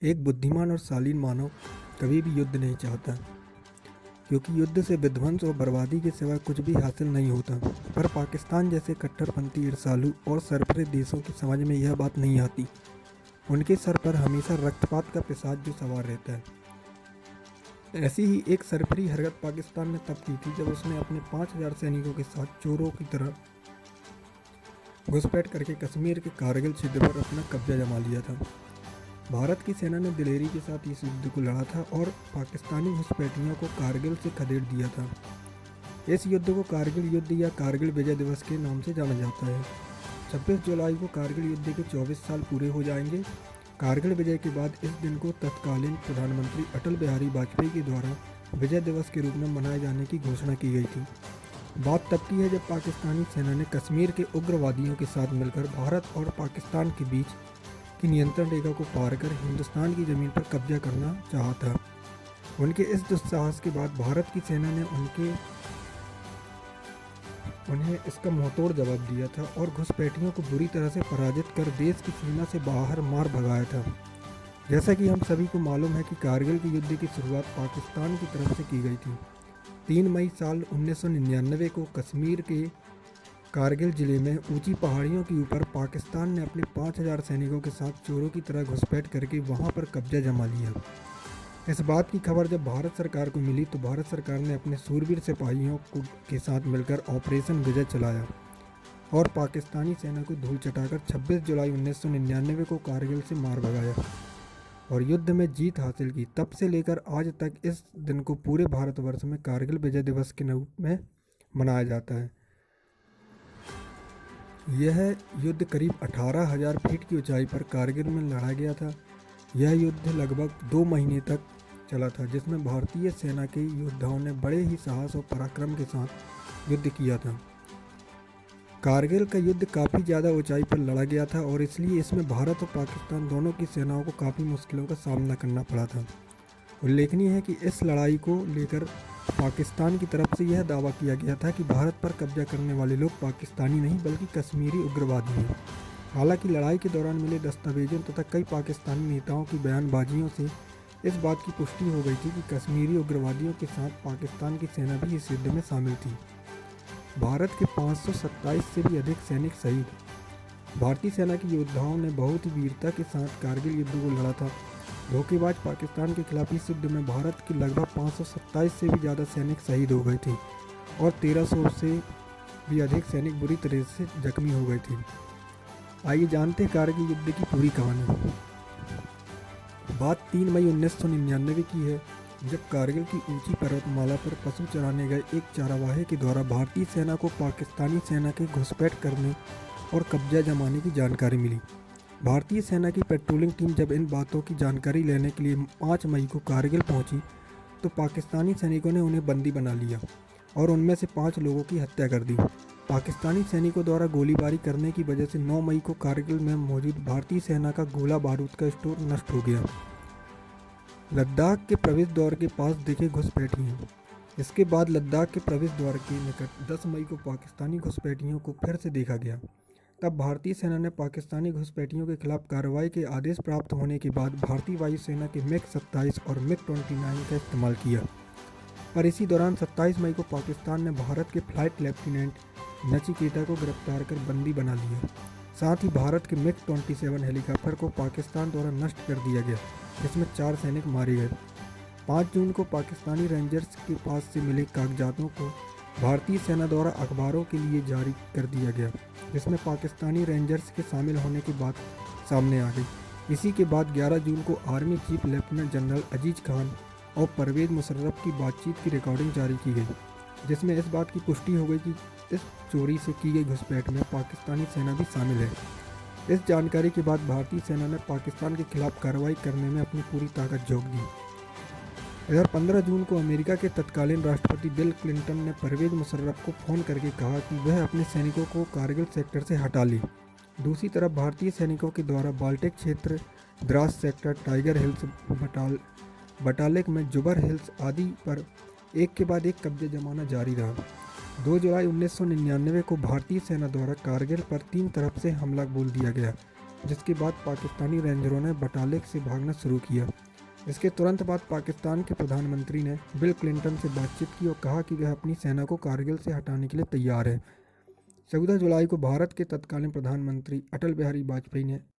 एक बुद्धिमान और शालीन मानव कभी भी युद्ध नहीं चाहता, क्योंकि युद्ध से विध्वंस और बर्बादी के सिवा कुछ भी हासिल नहीं होता। पर पाकिस्तान जैसे कट्टरपंथी, ईर्ष्यालु और सरफरे देशों की समझ में यह बात नहीं आती। उनके सर पर हमेशा रक्तपात का पिशाच जो सवार रहता है। ऐसी ही एक सरफरी हरकत पाकिस्तान ने तब की थी, जब उसने अपने 5,000 सैनिकों के साथ चोरों की तरह घुसपैठ करके कश्मीर के कारगिल क्षेत्र पर अपना कब्जा जमा लिया था। भारत की सेना ने दिलेरी के साथ इस युद्ध को लड़ा था और पाकिस्तानी घुसपैठियों को कारगिल से खदेड़ दिया था। इस युद्ध को कारगिल युद्ध या कारगिल विजय दिवस के नाम से जाना जाता है। 26 जुलाई को कारगिल युद्ध के 24 साल पूरे हो जाएंगे। कारगिल विजय के बाद इस दिन को तत्कालीन प्रधानमंत्री अटल बिहारी वाजपेयी के द्वारा विजय दिवस के रूप में मनाए जाने की घोषणा की गई थी। बात तब की है जब पाकिस्तानी सेना ने कश्मीर के उग्रवादियों के साथ मिलकर भारत और पाकिस्तान के बीच की नियंत्रण रेखा को पार कर हिंदुस्तान की ज़मीन पर कब्जा करना चाहा था। उनके इस दुस्साहस के बाद भारत की सेना ने उन्हें इसका मुंहतोड़ जवाब दिया था और घुसपैठियों को बुरी तरह से पराजित कर देश की सीमा से बाहर मार भगाया था। जैसा कि हम सभी को मालूम है कि कारगिल के युद्ध की शुरुआत पाकिस्तान की तरफ से की गई थी। 3 मई साल 1999 को कश्मीर के कारगिल जिले में ऊंची पहाड़ियों के ऊपर पाकिस्तान ने अपने 5,000 सैनिकों के साथ चोरों की तरह घुसपैठ करके वहां पर कब्जा जमा लिया। इस बात की खबर जब भारत सरकार को मिली तो भारत सरकार ने अपने सूरवीर सिपाहियों के साथ मिलकर ऑपरेशन विजय चलाया और पाकिस्तानी सेना को धूल चटाकर 26 जुलाई 1999 को कारगिल से मार भगाया और युद्ध में जीत हासिल की। तब से लेकर आज तक इस दिन को पूरे भारतवर्ष में कारगिल विजय दिवस के रूप में मनाया जाता है। यह युद्ध करीब 18,000 फीट की ऊंचाई पर कारगिल में लड़ा गया था। यह युद्ध लगभग 2 महीने तक चला था, जिसमें भारतीय सेना के योद्धाओं ने बड़े ही साहस और पराक्रम के साथ युद्ध किया था। कारगिल का युद्ध काफ़ी ज़्यादा ऊंचाई पर लड़ा गया था और इसलिए इसमें भारत और पाकिस्तान दोनों की सेनाओं को काफ़ी मुश्किलों का सामना करना पड़ा था। उल्लेखनीय है कि इस लड़ाई को लेकर पाकिस्तान की तरफ से यह दावा किया गया था कि भारत पर कब्जा करने वाले लोग पाकिस्तानी नहीं बल्कि कश्मीरी उग्रवादी हैं। हालांकि लड़ाई के दौरान मिले दस्तावेजों तथा कई पाकिस्तानी नेताओं की बयानबाजियों से इस बात की पुष्टि हो गई थी कि कश्मीरी उग्रवादियों के साथ पाकिस्तान की सेना भी इस युद्ध में शामिल थी। भारत के 527 से भी अधिक सैनिक शहीद। भारतीय सेना के योद्धाओं ने बहुत ही वीरता के साथ कारगिल युद्ध को लड़ा था। धोखेबाज पाकिस्तान के खिलाफ इस युद्ध में भारत के लगभग 527 से भी ज़्यादा सैनिक शहीद हो गए थे और 1300 से भी अधिक सैनिक बुरी तरह से जख्मी हो गए थे। आइए जानते हैं कारगिल युद्ध की पूरी कहानी। बात 3 मई 1999 की है, जब कारगिल की ऊंची पर्वतमाला पर पशु चराने गए एक चारावाहे के द्वारा भारतीय सेना को पाकिस्तानी सेना के घुसपैठ करने और कब्जा जमाने की जानकारी मिली। भारतीय सेना की पेट्रोलिंग टीम जब इन बातों की जानकारी लेने के लिए 5 मई को कारगिल पहुंची तो पाकिस्तानी सैनिकों ने उन्हें बंदी बना लिया और उनमें से 5 लोगों की हत्या कर दी। पाकिस्तानी सैनिकों द्वारा गोलीबारी करने की वजह से 9 मई को कारगिल में मौजूद भारतीय सेना का गोला बारूद का स्टोर नष्ट हो गया। लद्दाख के प्रवेश द्वार के पास दिखे घुसपैठियों। इसके बाद लद्दाख के प्रवेश द्वार के निकट 10 मई को पाकिस्तानी घुसपैठियों को फिर से देखा गया। तब भारतीय सेना ने पाकिस्तानी घुसपैठियों के खिलाफ कार्रवाई के आदेश प्राप्त होने के बाद भारतीय वायुसेना के MiG-27 और MiG-29 का इस्तेमाल किया। पर इसी दौरान 27 मई को पाकिस्तान ने भारत के फ्लाइट लेफ्टिनेंट नचिकेता को गिरफ्तार कर बंदी बना लिया। साथ ही भारत के MiG-27 हेलीकॉप्टर को पाकिस्तान द्वारा नष्ट कर दिया गया, जिसमें 4 सैनिक मारे गए। 5 जून को पाकिस्तानी रेंजर्स के पास से मिले कागजातों को भारतीय सेना द्वारा अखबारों के लिए जारी कर दिया गया, जिसमें पाकिस्तानी रेंजर्स के शामिल होने की बात सामने आ गई। इसी के बाद 11 जून को आर्मी चीफ लेफ्टिनेंट जनरल अजीज खान और परवेज़ मुशर्रफ की बातचीत की रिकॉर्डिंग जारी की गई, जिसमें इस बात की पुष्टि हो गई कि इस चोरी से की गई घुसपैठ में पाकिस्तानी सेना भी शामिल है। इस जानकारी के बाद भारतीय सेना ने पाकिस्तान के खिलाफ कार्रवाई करने में अपनी पूरी ताकत झोंक दी। इधर 15 जून को अमेरिका के तत्कालीन राष्ट्रपति बिल क्लिंटन ने परवेज़ मुशर्रफ को फ़ोन करके कहा कि वह अपने सैनिकों को कारगिल सेक्टर से हटा ले। दूसरी तरफ भारतीय सैनिकों के द्वारा बाल्टिक क्षेत्र, Dras sector, tiger hills, Batalik में जुबर हिल्स आदि पर एक के बाद एक कब्जे जमाना जारी रहा। 2 जुलाई 1999 को भारतीय सेना द्वारा कारगिल पर 3 तरफ से हमला बोल दिया गया, जिसके बाद पाकिस्तानी रेंजरों ने बटालिक से भागना शुरू किया। इसके तुरंत बाद पाकिस्तान के प्रधानमंत्री ने बिल क्लिंटन से बातचीत की और कहा कि वह अपनी सेना को कारगिल से हटाने के लिए तैयार है। 14 जुलाई को भारत के तत्कालीन प्रधानमंत्री अटल बिहारी वाजपेयी ने